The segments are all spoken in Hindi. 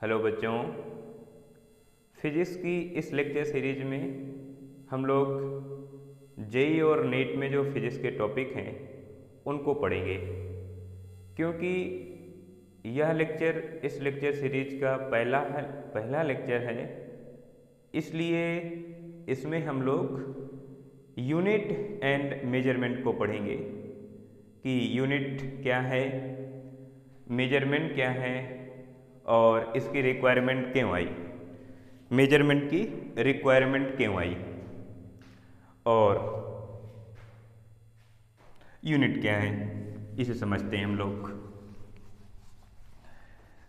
हेलो बच्चों, फिजिक्स की इस लेक्चर सीरीज में हम लोग जेई और नीट में जो फिजिक्स के टॉपिक हैं उनको पढ़ेंगे। क्योंकि यह लेक्चर इस लेक्चर सीरीज का पहला लेक्चर है, इसलिए इसमें हम लोग यूनिट एंड मेजरमेंट को पढ़ेंगे कि यूनिट क्या है, मेजरमेंट क्या है और इसकी रिक्वायरमेंट क्यों आई, मेजरमेंट की रिक्वायरमेंट क्यों आई और यूनिट क्या है, इसे समझते हैं हम लोग।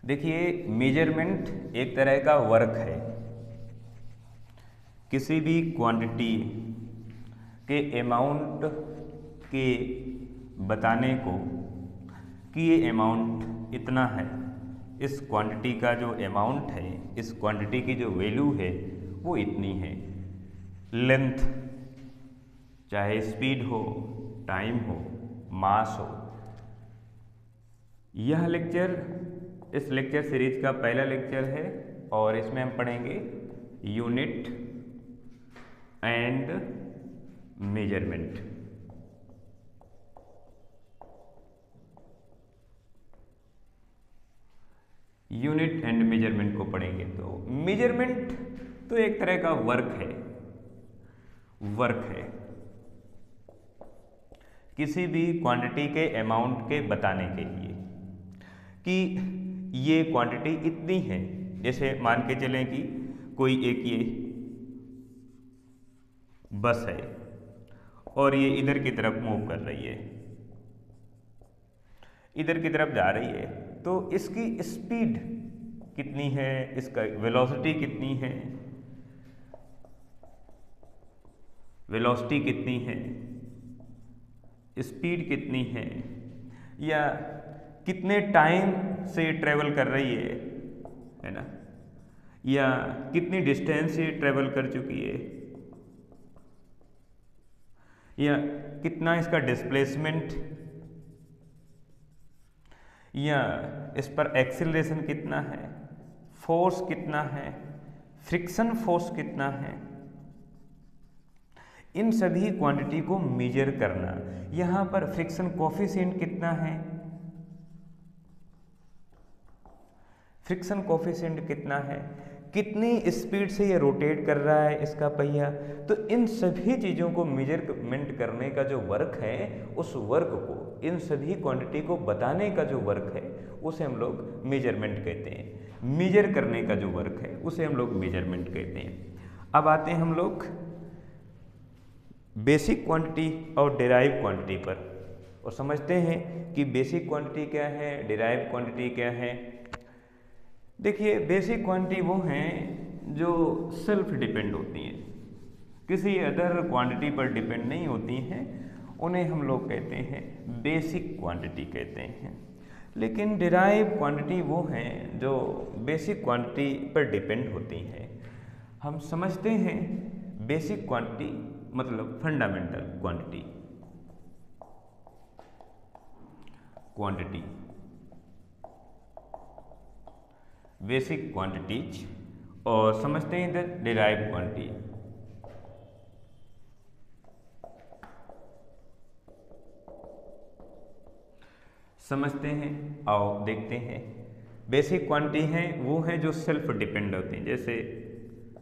देखिए, मेजरमेंट एक तरह का वर्क है। किसी भी क्वांटिटी के अमाउंट के बताने को कि ये अमाउंट इतना है, इस क्वांटिटी का जो अमाउंट है, इस क्वांटिटी की जो वैल्यू है वो इतनी है। लेंथ, चाहे स्पीड हो, टाइम हो, मास हो। यह लेक्चर इस लेक्चर सीरीज का पहला लेक्चर है और इसमें हम पढ़ेंगे unit and measurement. Unit and measurement को पढ़ेंगे। तो मेजरमेंट तो एक तरह का वर्क है किसी भी क्वांटिटी के अमाउंट के बताने के लिए कि ये क्वांटिटी इतनी है। जैसे मान के चलें कि कोई एक ये बस है और ये इधर की तरफ मूव कर रही है, इधर की तरफ जा रही है, तो इसकी स्पीड कितनी है, इसका वेलोसिटी कितनी है, वेलोसिटी कितनी है, स्पीड कितनी है, या कितने टाइम से ट्रेवल कर रही है ना, या कितनी डिस्टेंस से ट्रेवल कर चुकी है, या कितना इसका डिस्प्लेसमेंट, या इस पर एक्सीलरेशन कितना है, फोर्स कितना है, फ्रिक्शन फोर्स कितना है। इन सभी क्वांटिटी को मेजर करना। यहां पर फ्रिक्शन कोफिशिएंट कितना है, फ्रिक्शन कोफिशिएंट कितना है, कितनी स्पीड से ये रोटेट कर रहा है इसका पहिया। तो इन सभी चीज़ों को मेजरमेंट करने का जो वर्क है, उस वर्क को, इन सभी क्वांटिटी को बताने का जो वर्क है उसे हम लोग मेजरमेंट कहते हैं। मेजर करने का जो वर्क है उसे हम लोग मेजरमेंट कहते हैं। अब आते हैं हम लोग बेसिक क्वांटिटी और डिराइव क्वांटिटी पर और समझते हैं कि बेसिक क्वांटिटी क्या है, डिराइव क्वांटिटी क्या है। देखिए, बेसिक क्वांटिटी वो हैं जो सेल्फ डिपेंड होती हैं, किसी अदर क्वांटिटी पर डिपेंड नहीं होती हैं, उन्हें हम लोग कहते हैं बेसिक क्वांटिटी कहते हैं। लेकिन डिराइव क्वांटिटी वो हैं जो बेसिक क्वांटिटी पर डिपेंड होती हैं। हम समझते हैं बेसिक क्वांटिटी मतलब फंडामेंटल क्वांटिटी, बेसिक क्वांटिटीज, और समझते हैं इधर डिराइव क्वांटिटी। समझते हैं, आओ देखते हैं। बेसिक क्वांटिटी हैं वो हैं जो सेल्फ डिपेंड होती हैं, जैसे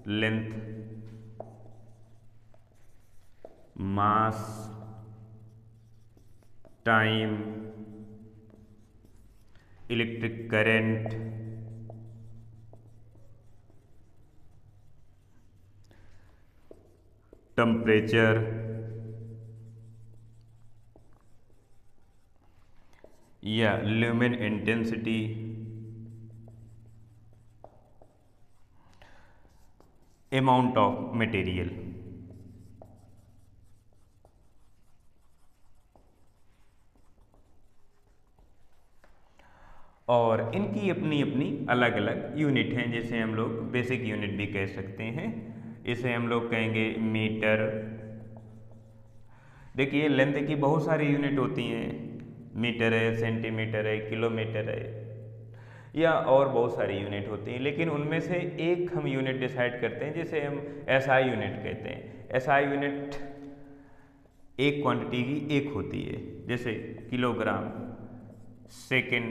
लेंथ, मास, टाइम, इलेक्ट्रिक करंट, टेम्परेचर, या lumen intensity, amount of material. और इनकी अपनी अपनी अलग अलग यूनिट हैं, जैसे हम लोग बेसिक यूनिट भी कह सकते हैं। इसे हम लोग कहेंगे मीटर। देखिए, लेंथ की बहुत सारी यूनिट होती हैं, मीटर है, सेंटीमीटर है, किलोमीटर है, या और बहुत सारी यूनिट होती हैं, लेकिन उनमें से एक हम यूनिट डिसाइड करते हैं जिसे हम एसआई यूनिट कहते हैं। एसआई यूनिट एक क्वांटिटी की एक होती है, जैसे kilogram second,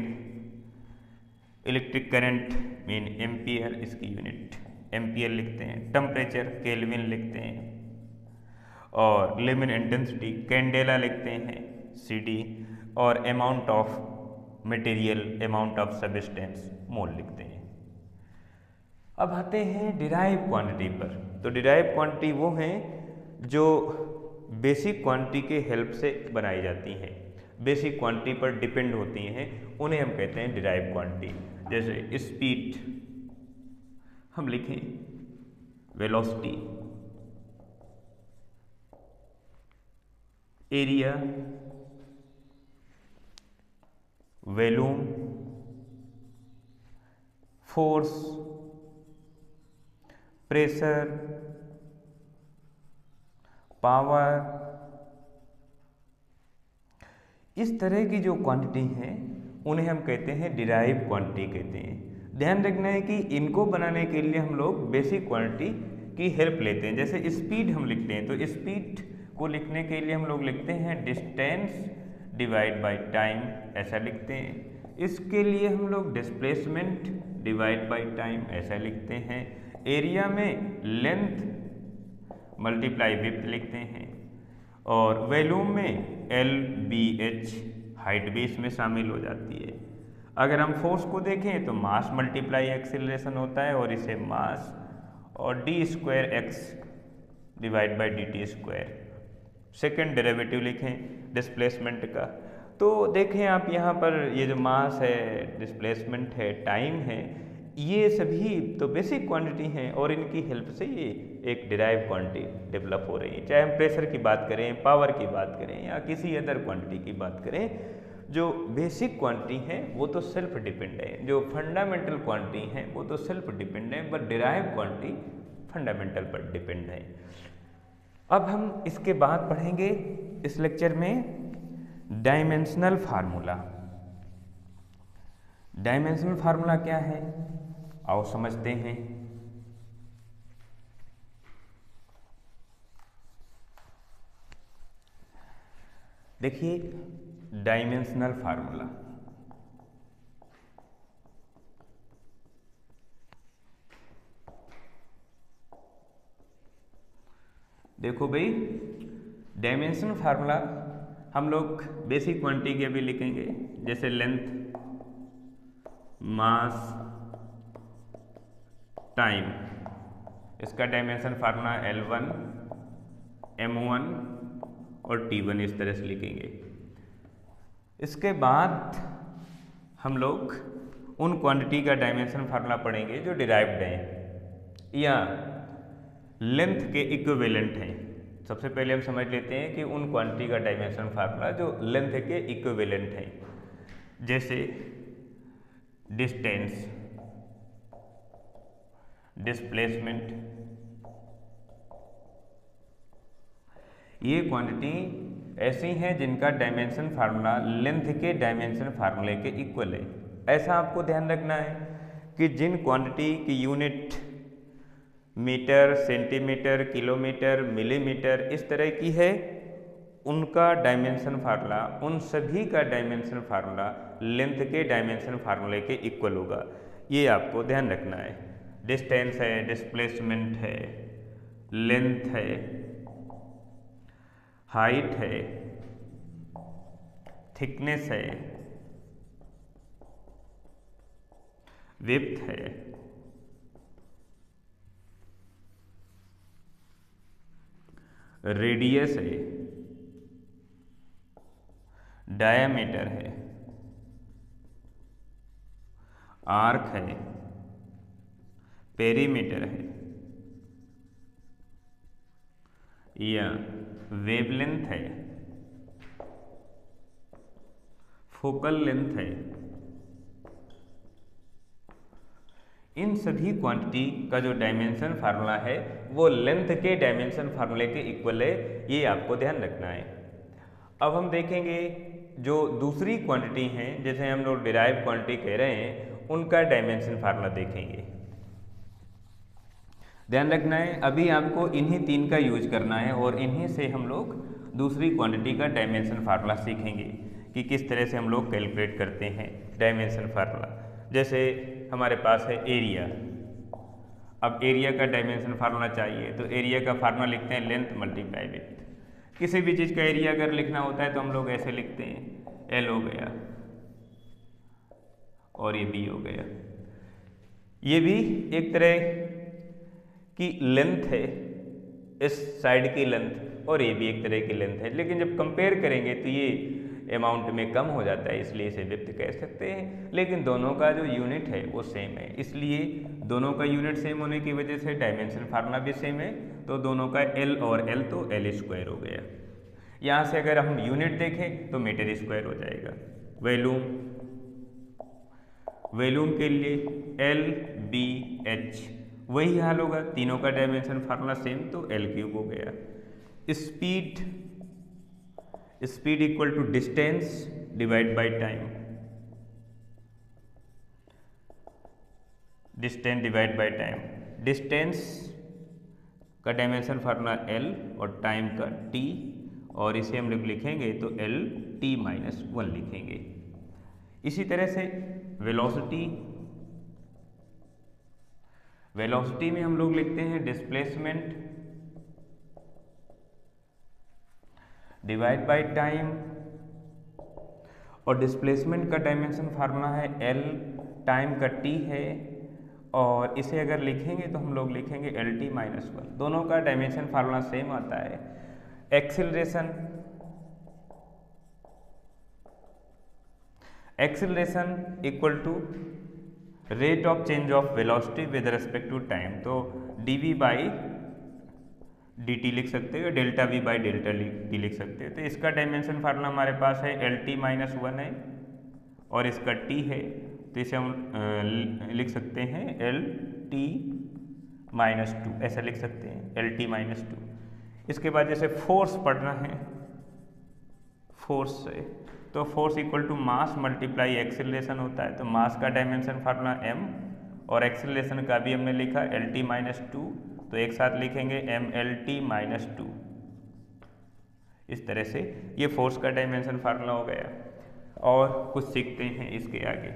electric current mean ampere, इसकी यूनिट एम्पियर लिखते हैं, टेम्परेचर केल्विन लिखते हैं, और लेमिन इंटेंसिटी कैंडेला लिखते हैं सीडी, और amount of material, amount of substance mole लिखते हैं। अब आते हैं डिराइव क्वांटिटी पर। तो डिराइव क्वांटिटी वो हैं जो बेसिक क्वांटिटी के हेल्प से बनाई जाती हैं, बेसिक क्वांटिटी पर डिपेंड होती हैं, उन्हें हम कहते हैं डिराइव क्वांटिटी। जैसे स्पीड हम लिखें velocity, area volume, force, pressure, power, इस तरह की जो क्वांटिटी हैं उन्हें हम कहते हैं डिराइव क्वांटिटी कहते हैं। ध्यान रखना है कि इनको बनाने के लिए हम लोग बेसिक क्वांटिटी की हेल्प लेते हैं। जैसे स्पीड हम लिखते हैं तो स्पीड को लिखने के लिए हम लोग लिखते हैं डिस्टेंस डिवाइड बाय टाइम, ऐसा लिखते हैं। इसके लिए हम लोग डिस्प्लेसमेंट डिवाइड बाय टाइम ऐसा लिखते हैं। एरिया में लेंथ मल्टीप्लाई विड्थ लिखते हैं, और वॉल्यूम में LBH हाइट भी इसमें शामिल हो जाती है। अगर हम फोर्स को देखें तो मास मल्टीप्लाई एक्सीलरेशन होता है, और इसे मास और d²x divide by dt²। Second derivative लिखें डिस्प्लेसमेंट का। तो देखें आप यहाँ पर ये जो मास है, डिस्प्लेसमेंट है, टाइम है, ये सभी तो बेसिक क्वांटिटी हैं और इनकी हेल्प से ये एक डिराइव क्वांटिटी डेवलप हो रही है। चाहे हम प्रेशर की बात करें, पावर की बात करें, या किसी अदर क्वांटिटी की बात करें, जो बेसिक क्वांटिटी है वो तो सेल्फ डिपेंड है, जो फंडामेंटल क्वांटिटी है वो तो सेल्फ डिपेंड है, बट डिराइव क्वांटिटी फंडामेंटल पर डिपेंड है। अब हम इसके बाद पढ़ेंगे इस लेक्चर में डायमेंशनल फार्मूला। डायमेंशनल फार्मूला क्या है, आओ समझते हैं। देखिए डायमेंशनल फार्मूला, देखो भाई डायमेंशनल फार्मूला हम लोग बेसिक क्वांटिटी के भी लिखेंगे, जैसे लेंथ, मास, टाइम, इसका डायमेंशन फार्मूला L1, M1 और T1 इस तरह से लिखेंगे। इसके बाद हम लोग उन क्वांटिटी का डायमेंशन फार्मूला पढ़ेंगे जो डिराइव्ड हैं या लेंथ के इक्विवेलेंट हैं। सबसे पहले हम समझ लेते हैं कि उन क्वांटिटी का डायमेंशन फार्मूला जो लेंथ के इक्विवेलेंट हैं, जैसे डिस्टेंस, डिस्प्लेसमेंट, ये क्वांटिटी ऐसी हैं जिनका डायमेंशन फार्मूला लेंथ के डायमेंशन फार्मूले के इक्वल है। ऐसा आपको ध्यान रखना है कि जिन क्वांटिटी की unit metre, centimetre, kilometre, millimetre इस तरह की है, उनका डायमेंशन फार्मूला, उन सभी का डायमेंशन फार्मूला लेंथ के डायमेंशन फार्मूले के इक्वल होगा। ये आपको ध्यान रखना है। डिस्टेंस है, डिस्प्लेसमेंट है, लेंथ है, हाइट है, थिकनेस है, विड्थ है, रेडियस है, डायामीटर है, आर्क है, पेरीमीटर है, या वेवलेंथ है, फोकल लेंथ है। इन सभी क्वांटिटी का जो डायमेंशन फार्मूला है वो लेंथ के डायमेंशन फार्मूले के इक्वल है, ये आपको ध्यान रखना है। अब हम देखेंगे जो दूसरी क्वांटिटी हैं, जैसे हम लोग डिराइव क्वांटिटी कह रहे हैं, उनका डायमेंशन फार्मूला देखेंगे। ध्यान रखना है अभी आपको इन्हीं 3 का यूज करना है और इन्हीं से हम लोग दूसरी क्वांटिटी का डायमेंशन फार्मूला सीखेंगे कि किस तरह से हम लोग कैलकुलेट करते हैं डायमेंशन फार्मूला। जैसे हमारे पास है एरिया, अब एरिया का डायमेंशन फार्मूला चाहिए तो एरिया का फार्मूला लिखते हैं लेंथ मल्टीप्लाई विड्थ। किसी भी चीज़ का एरिया अगर लिखना होता है तो हम लोग ऐसे लिखते हैं, एल हो गया और ये बी हो गया। ये भी एक तरह की लेंथ है, इस साइड की लेंथ, और ये भी एक तरह की लेंथ है, लेकिन जब कंपेयर करेंगे तो ये अमाउंट में कम हो जाता है, इसलिए इसे विड्थ कह सकते हैं। लेकिन दोनों का जो यूनिट है वो सेम है, इसलिए दोनों का यूनिट सेम होने की वजह से डायमेंशन फार्मूला भी सेम है। तो दोनों का एल और एल तो एल स्क्वायर हो गया। यहाँ से अगर हम यूनिट देखें तो मीटर स्क्वायर हो जाएगा। वॉल्यूम के लिए एल बी एच वही हाल होगा, तीनों का डायमेंशन फार्मूला सेम तो एल क्यूब हो गया। Speed equal to distance divide by time, distance divide by time. Distance का डायमेंशन फार्मूला एल और टाइम का टी, और इसे हम लोग लिखेंगे तो एल टी माइनस 1 लिखेंगे। इसी तरह से वेलोसिटी में हम लोग लिखते हैं डिस्प्लेसमेंट डिवाइड बाय टाइम, और डिस्प्लेसमेंट का डायमेंशन फार्मूला है एल, टाइम का टी है, और इसे अगर लिखेंगे तो हम लोग लिखेंगे एल टी माइनस 1। दोनों का डायमेंशन फार्मूला सेम आता है। Acceleration equal to rate of change of velocity with respect to time, तो dv बाई dt लिख सकते हो, delta v by delta t लिख सकते हो। तो इसका डायमेंशन फार्मूला हमारे पास है एल टी माइनस 1 है और इसका t है, तो इसे हम लिख सकते हैं एल टी माइनस 2, ऐसा लिख सकते हैं एल टी माइनस 2। इसके बाद जैसे फोर्स पढ़ना है, फोर्स से तो force equal to mass multiply acceleration होता है, तो मास का डायमेंशन फार्मूला m और एक्सेलरेशन का भी हमने लिखा एल टी माइनस 2, तो एक साथ लिखेंगे एम एल टी माइनस 2। इस तरह से ये फोर्स का डायमेंशन फार्मूला हो गया। और कुछ सीखते हैं इसके आगे।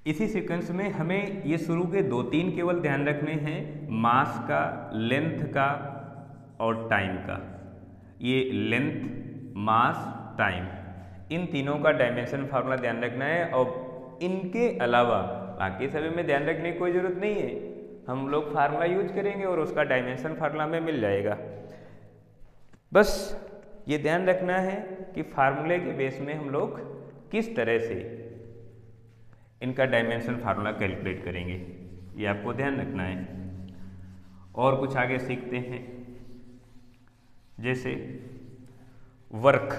इसी सीक्वेंस में हमें ये शुरू के 2-3 केवल ध्यान रखने हैं, मास का, लेंथ का और टाइम का। ये लेंथ, मास, टाइम, इन तीनों का डायमेंशन फार्मूला ध्यान रखना है, और इनके अलावा बाकी सभी में ध्यान रखने की कोई ज़रूरत नहीं है। हम लोग फार्मूला यूज करेंगे और उसका डायमेंशन फार्मूला में मिल जाएगा। बस ये ध्यान रखना है कि फार्मूले के बेस में हम लोग किस तरह से इनका डायमेंशन फार्मूला कैलकुलेट करेंगे, ये आपको ध्यान रखना है। और कुछ आगे सीखते हैं, जैसे वर्क,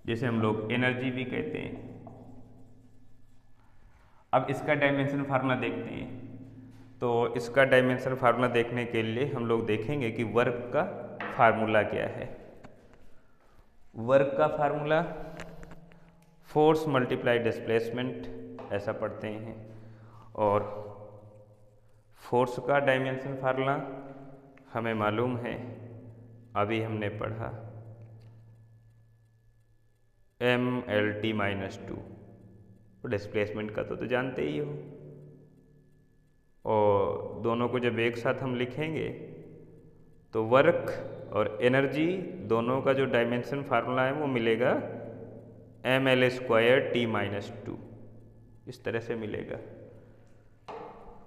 जैसे हम लोग एनर्जी भी कहते हैं। अब इसका डायमेंशन फार्मूला देखते हैं, तो इसका डायमेंशन फार्मूला देखने के लिए हम लोग देखेंगे कि वर्क का फार्मूला क्या है। वर्क का फार्मूला फोर्स मल्टीप्लाई डिस्प्लेसमेंट, ऐसा पढ़ते हैं। और फोर्स का डायमेंशन फार्मूला हमें मालूम है, अभी हमने पढ़ा M L T minus 2। Displacement का तो जानते ही हो, और दोनों को जब एक साथ हम लिखेंगे तो वर्क और एनर्जी दोनों का जो डायमेंशन फार्मूला है वो मिलेगा M L square T minus 2, इस तरह से मिलेगा।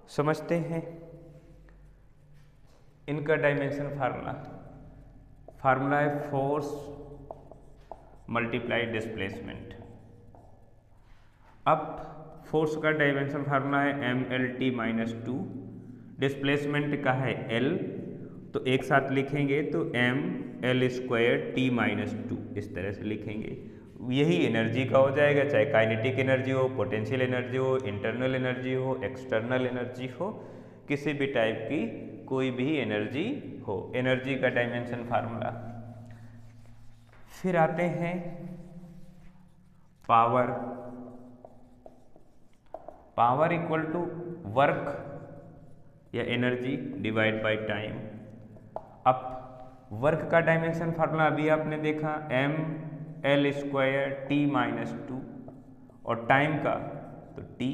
समझते हैं इनका डायमेंशन फार्मूला है फोर्स मल्टीप्लाई डिस्प्लेसमेंट। अब फोर्स का डायमेंशन फार्मूला है M L T minus 2, displacement का है एल, तो एक साथ लिखेंगे तो M L square T minus 2, इस तरह से लिखेंगे। यही एनर्जी का हो जाएगा, चाहे काइनेटिक एनर्जी हो, पोटेंशियल एनर्जी हो, इंटरनल एनर्जी हो, एक्सटर्नल एनर्जी हो, किसी भी टाइप की कोई भी एनर्जी हो, एनर्जी का डायमेंशन फार्मूला। फिर आते हैं power, power equal to work या एनर्जी डिवाइड बाय टाइम। अब वर्क का डायमेंशन फार्मूला अभी आपने देखा ml² t - 2 और टाइम का तो t